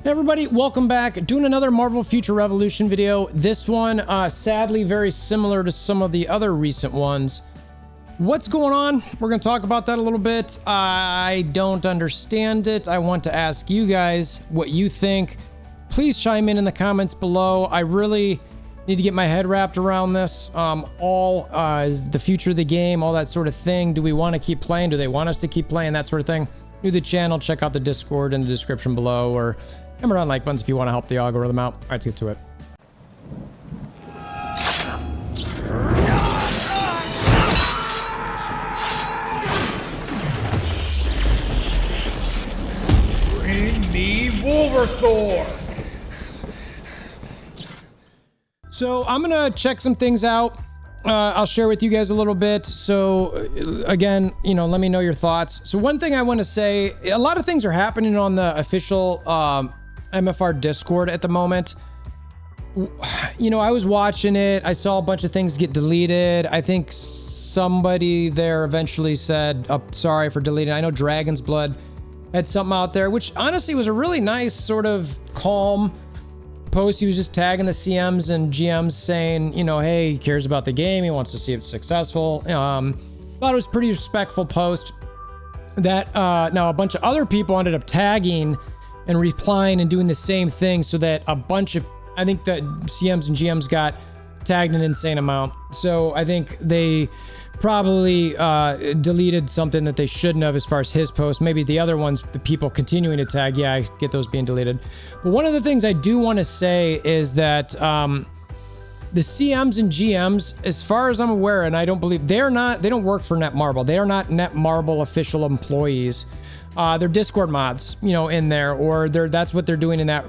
Hey everybody, welcome back. Doing another Marvel Future Revolution video. This one, sadly, very similar to some of the other recent ones. What's going on? We're going to talk about that a little bit. I don't understand it. I want to ask you guys what you think. Please chime in the comments below. I really need to get my head wrapped around this. Is the future of the game, all that sort of thing. Do we want to keep playing? Do they want us to keep playing? That sort of thing. New to the channel, check out the Discord in the description below, or hammer on like buttons if you want to help the algorithm out. All right, let's get to it. Bring me WolverThor! So I'm gonna check some things out. I'll share with you guys a little bit. So again, let me know your thoughts. So one thing I want to say, a lot of things are happening on the official MFR Discord at the moment. I was watching it. I saw a bunch of things get deleted. I think somebody there eventually said, oh, sorry for deleting. I know Dragon's Blood had something out there, which honestly was a really nice sort of calm post. He was just tagging the CMs and GMs saying, hey, he cares about the game. He wants to see it successful. Thought it was a pretty respectful post. That now a bunch of other people ended up tagging and replying and doing the same thing, so that a bunch of, I think that CMs and GMs got tagged an insane amount. So I think they probably deleted something that they shouldn't have as far as his post. Maybe the other ones, the people continuing to tag, yeah, I get those being deleted. But one of the things I do want to say is that the CMs and GMs, as far as I'm aware, and I don't believe, they don't work for Netmarble. They are not Netmarble official employees. They're Discord mods, in there, or that's what they're doing in that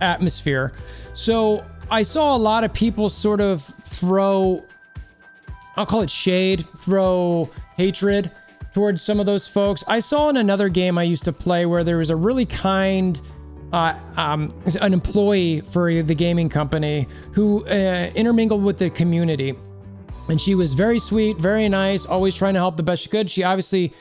atmosphere. So I saw a lot of people sort of throw, I'll call it shade, throw hatred towards some of those folks. I saw in another game I used to play where there was a really kind an employee for the gaming company who intermingled with the community. And she was very sweet, very nice, always trying to help the best she could. She obviously,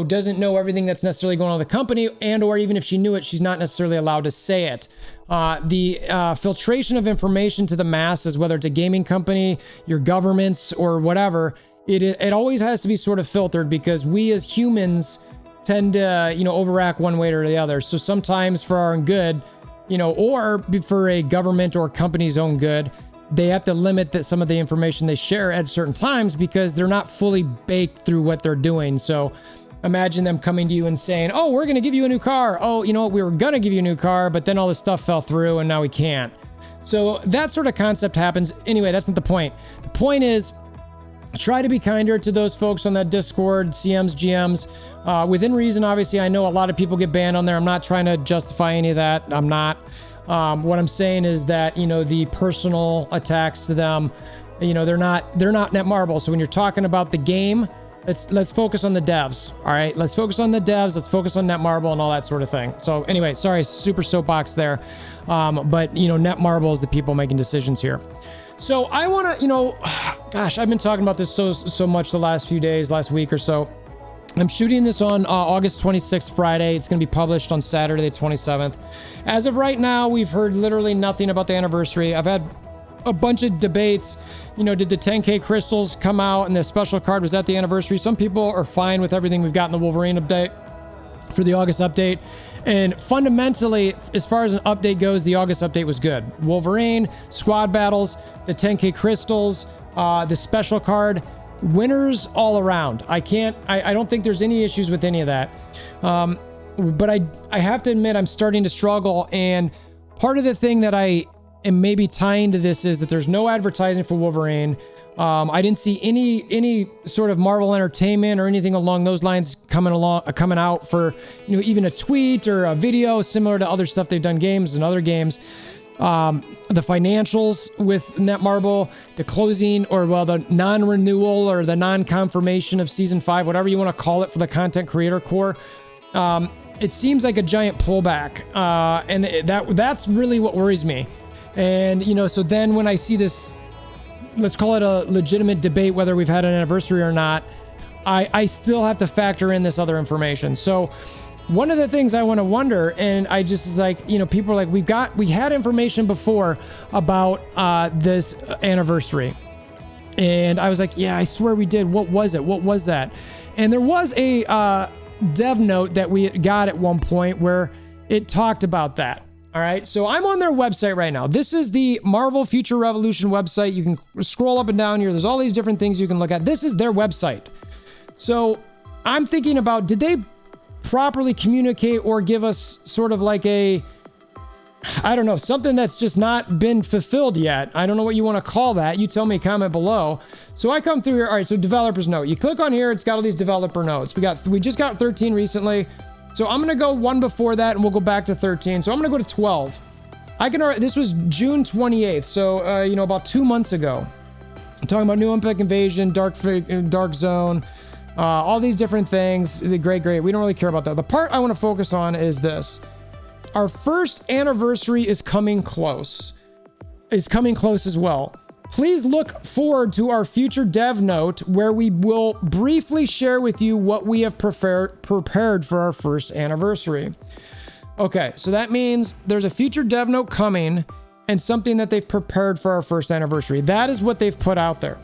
doesn't know everything that's necessarily going on with the company, and or even if she knew it, she's not necessarily allowed to say it. The filtration of information to the masses, whether it's a gaming company, your governments, or whatever, it always has to be sort of filtered, because we as humans tend to, overact one way or the other. So sometimes for our own good, or for a government or company's own good, they have to limit some of the information they share at certain times, because they're not fully baked through what they're doing. So imagine them coming to you and saying, oh, we're going to give you a new car. Oh, you know what? We were going to give you a new car, but then all this stuff fell through and now we can't. So that sort of concept happens. Anyway, that's not the point. The point is, try to be kinder to those folks on that Discord, CMs, GMs, within reason. Obviously, I know a lot of people get banned on there. I'm not trying to justify any of that. I'm not. What I'm saying is that, the personal attacks to them, they're not Netmarble. So when you're talking about the game, let's focus on the devs. All right, let's focus on the devs. Let's focus on Netmarble and all that sort of thing. So anyway, sorry, super soapbox there. But Netmarble is the people making decisions here. So I want to, gosh, I've been talking about this so much the last few days, last week or so. I'm shooting this on August 26th, Friday. It's going to be published on Saturday, the 27th. As of right now, we've heard literally nothing about the anniversary. I've had a bunch of debates. Did the 10K crystals come out and the special card was at the anniversary? Some people are fine with everything we've got in the Wolverine update for the August update. And fundamentally, as far as an update goes, the August update was good. Wolverine, squad battles, the 10K crystals, the special card, winners all around. I don't think there's any issues with any of that. But I have to admit, I'm starting to struggle. And part of the thing that I am maybe tying to this is that there's no advertising for Wolverine. I didn't see any sort of Marvel Entertainment or anything along those lines coming out for, even a tweet or a video similar to other stuff they've done games and other games. The financials with Netmarble, the closing, or the non-renewal or the non-confirmation of season 5, whatever you want to call it, for the content creator core. It seems like a giant pullback. And that's really what worries me. And, so then when I see this, let's call it a legitimate debate, whether we've had an anniversary or not, I still have to factor in this other information. So one of the things I want to wonder, and I just is like, you know, people are like, we had information before about this anniversary. And I was like, yeah, I swear we did. What was it? What was that? And there was a dev note that we got at one point where it talked about that. All right. So I'm on their website right now. This is the Marvel Future Revolution website. You can scroll up and down here. There's all these different things you can look at. This is their website. So I'm thinking about, did they properly communicate or give us sort of like a, I don't know, something that's just not been fulfilled yet. I don't know what you want to call that. You tell me, comment below. So I come through here. All right. So developers note, you click on here. It's got all these developer notes. We just got 13 recently. So I'm going to go one before that and we'll go back to 13. So I'm going to go to 12. This was June 28th. So, you know, about 2 months ago. I'm talking about New Epic Invasion, Dark Zone, all these different things. Great. We don't really care about that. The part I want to focus on is this. Our first anniversary is coming close. As well. Please look forward to our future dev note where we will briefly share with you what we have prepared for our first anniversary. Okay, so that means there's a future dev note coming and something that they've prepared for our first anniversary. That is what they've put out there.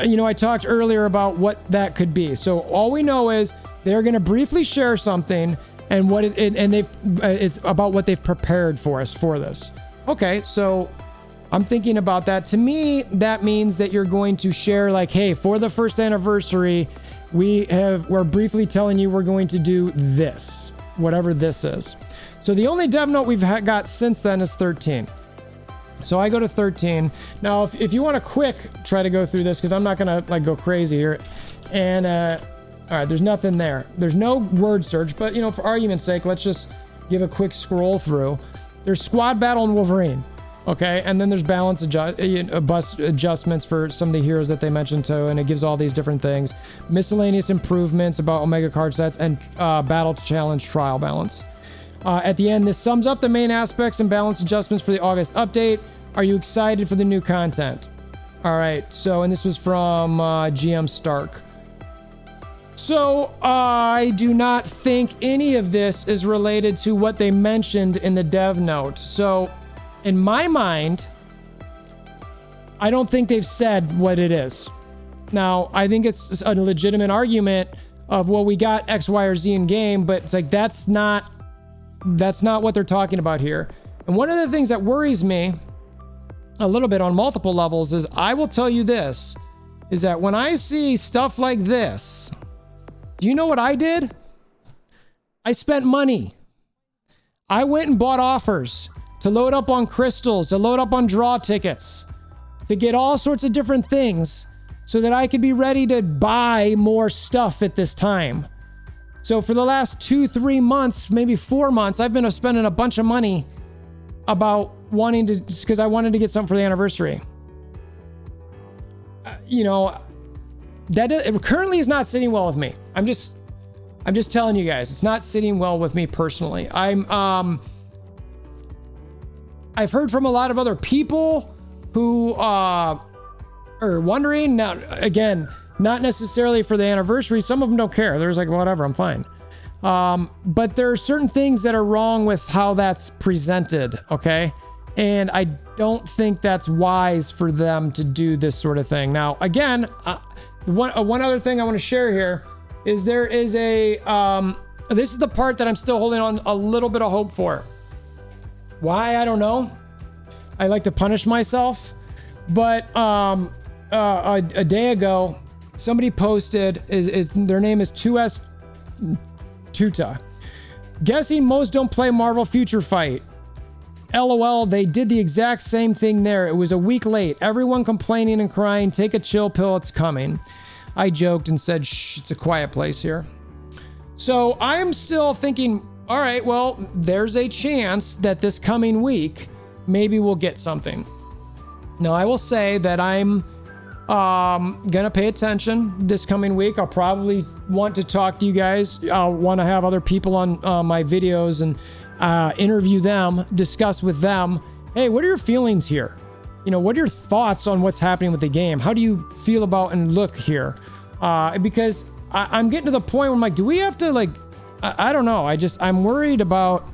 You know, I talked earlier about what that could be. So all we know is they're going to briefly share something and it's about what they've prepared for us for this. Okay, so I'm thinking about that. To me, that means that you're going to share like, hey, for the first anniversary, we're briefly telling you we're going to do this, whatever this is. So the only dev note we've got since then is 13. So I go to 13. Now, if you want to quick try to go through this, because I'm not going to like go crazy here. And all right, there's nothing there. There's no word search, but you know, for argument's sake, let's just give a quick scroll through. There's squad battle and Wolverine. Okay, and then there's balance bus adjustments for some of the heroes that they mentioned too, and it gives all these different things. Miscellaneous improvements about Omega card sets and battle challenge trial balance. At the end, this sums up the main aspects and balance adjustments for the August update. Are you excited for the new content? All right, so, and this was from GM Stark. So I do not think any of this is related to what they mentioned in the dev note. So in my mind, I don't think they've said what it is. Now, I think it's a legitimate argument of, well, we got X, Y, or Z in game, but it's like, that's not what they're talking about here. And one of the things that worries me a little bit on multiple levels is, I will tell you this, is that when I see stuff like this, do you know what I did? I spent money. I went and bought offers to load up on crystals, to load up on draw tickets, to get all sorts of different things so that I could be ready to buy more stuff at this time. So for the last 2-3 months, maybe 4 months, I've been spending a bunch of money about wanting to, because I wanted to get something for the anniversary. You know, it currently is not sitting well with me. I'm just telling you guys, it's not sitting well with me personally. I've heard from a lot of other people who are wondering. Now, again, not necessarily for the anniversary. Some of them don't care. They're just like, whatever, I'm fine. But there are certain things that are wrong with how that's presented, okay? And I don't think that's wise for them to do this sort of thing. Now, again, one other thing I want to share here is there is a, this is the part that I'm still holding on a little bit of hope for. Why? I don't know. I like to punish myself. But a day ago, somebody posted, their name is 2S Tuta. Guessing most don't play Marvel Future Fight. LOL, they did the exact same thing there. It was a week late. Everyone complaining and crying. Take a chill pill, it's coming. I joked and said, shh, it's a quiet place here. So I'm still thinking, all right, well, there's a chance that this coming week, maybe we'll get something. Now, I will say that I'm gonna pay attention this coming week. I'll probably want to talk to you guys. I'll want to have other people on my videos and interview them, discuss with them. Hey, what are your feelings here? You know, what are your thoughts on what's happening with the game? How do you feel about and look here? Because I'm getting to the point where I'm like, do we have to like, I don't know. I'm worried about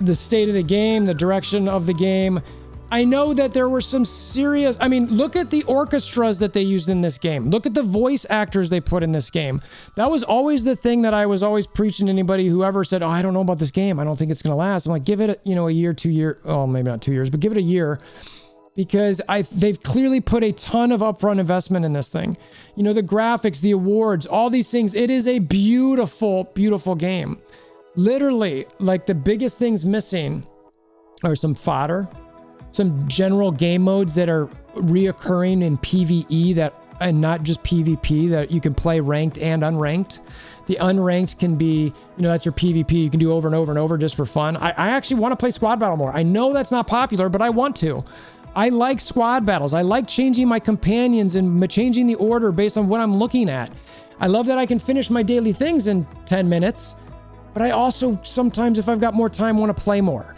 the state of the game, the direction of the game. I know that there were some serious, I mean, look at the orchestras that they used in this game. Look at the voice actors they put in this game. That was always the thing that I was always preaching to anybody who ever said, oh, I don't know about this game. I don't think it's going to last. I'm like, give it, a year, 2 year. Oh, maybe not 2 years, but give it a year, because they've clearly put a ton of upfront investment in this thing. The graphics, the awards, all these things. It is a beautiful, beautiful game. Literally, like the biggest things missing are some fodder, some general game modes that are reoccurring in PvE and not just PvP, that you can play ranked and unranked. The unranked can be, that's your PvP. You can do over and over and over just for fun. I actually want to play squad battle more. I know that's not popular, but I want to. I like squad battles. I like changing my companions and changing the order based on what I'm looking at. I love that I can finish my daily things in 10 minutes, but I also sometimes, if I've got more time, want to play more.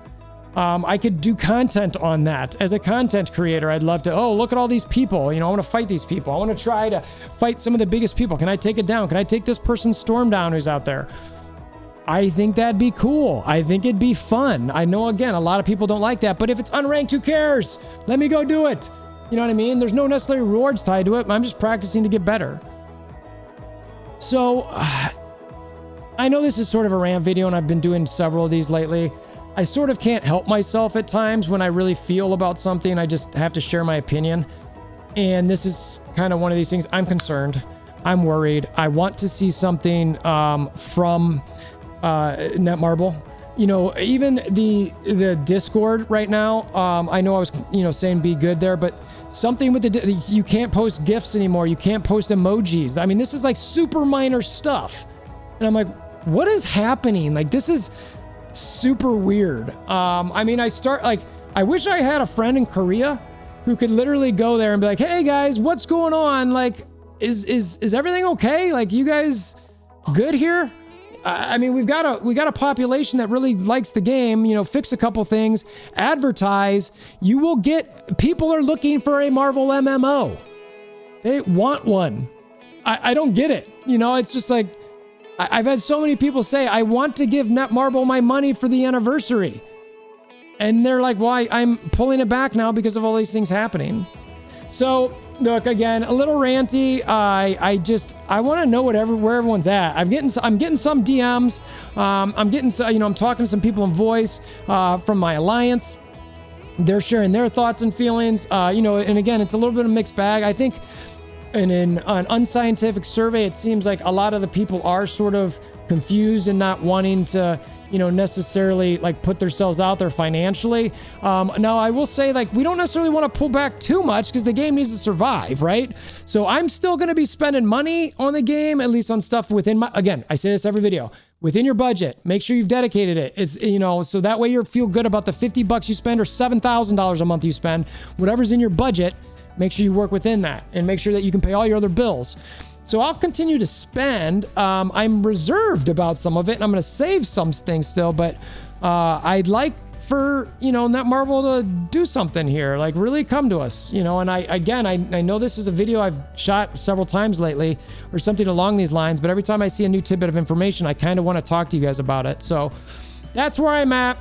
I could do content on that. As a content creator, I'd love to, look at all these people. I want to fight these people. I want to try to fight some of the biggest people. Can I take it down? Can I take this person's storm down who's out there? I think that'd be cool. I think it'd be fun. I know, again, a lot of people don't like that, but if it's unranked, who cares? Let me go do it. You know what I mean? There's no necessary rewards tied to it. I'm just practicing to get better. So, I know this is sort of a rant video, and I've been doing several of these lately. I sort of can't help myself at times when I really feel about something. I just have to share my opinion. And this is kind of one of these things. I'm concerned. I'm worried. I want to see something from Netmarble. Even the Discord right now, I know I was, saying be good there, but something with you can't post GIFs anymore. You can't post emojis. I mean, this is like super minor stuff. And I'm like, what is happening? Like, this is super weird. I mean, I wish I had a friend in Korea who could literally go there and be like, hey guys, what's going on? Like, is everything okay? Like, you guys good here? I mean, we got a population that really likes the game. Fix a couple things, advertise. You will get, people are looking for a Marvel MMO. They want one. I don't get it. It's just like, I've had so many people say, I want to give Netmarble my money for the anniversary. And they're like, well, I'm pulling it back now because of all these things happening. So, look, again, a little ranty. I want to know where everyone's at. I'm getting some DMs. I'm talking to some people in voice from my alliance. They're sharing their thoughts and feelings. And again, it's a little bit of a mixed bag. I think in an unscientific survey, it seems like a lot of the people are sort of confused and not wanting to, necessarily like put themselves out there financially. Now I will say, like, we don't necessarily want to pull back too much because the game needs to survive, right? So I'm still going to be spending money on the game, at least on stuff within my, again, I say this every video, within your budget. Make sure you've dedicated it. It's, so that way you feel good about the $50 you spend or $7,000 a month you spend, whatever's in your budget. Make sure you work within that and make sure that you can pay all your other bills. So I'll continue to spend. I'm reserved about some of it, and I'm going to save some things still, but I'd like for, Netmarble to do something here, like really come to us, and I know this is a video I've shot several times lately or something along these lines, but every time I see a new tidbit of information, I kind of want to talk to you guys about it. So that's where I'm at.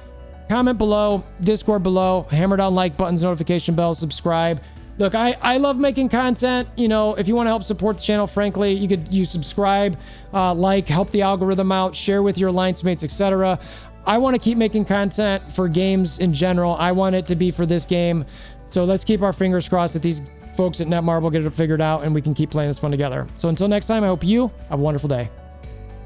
Comment below, Discord below, hammer down like buttons, notification bells, subscribe. Look, I love making content. If you want to help support the channel, frankly, you subscribe, help the algorithm out, share with your alliance mates, etc. I want to keep making content for games in general. I want it to be for this game. So let's keep our fingers crossed that these folks at Netmarble get it figured out and we can keep playing this one together. So until next time, I hope you have a wonderful day.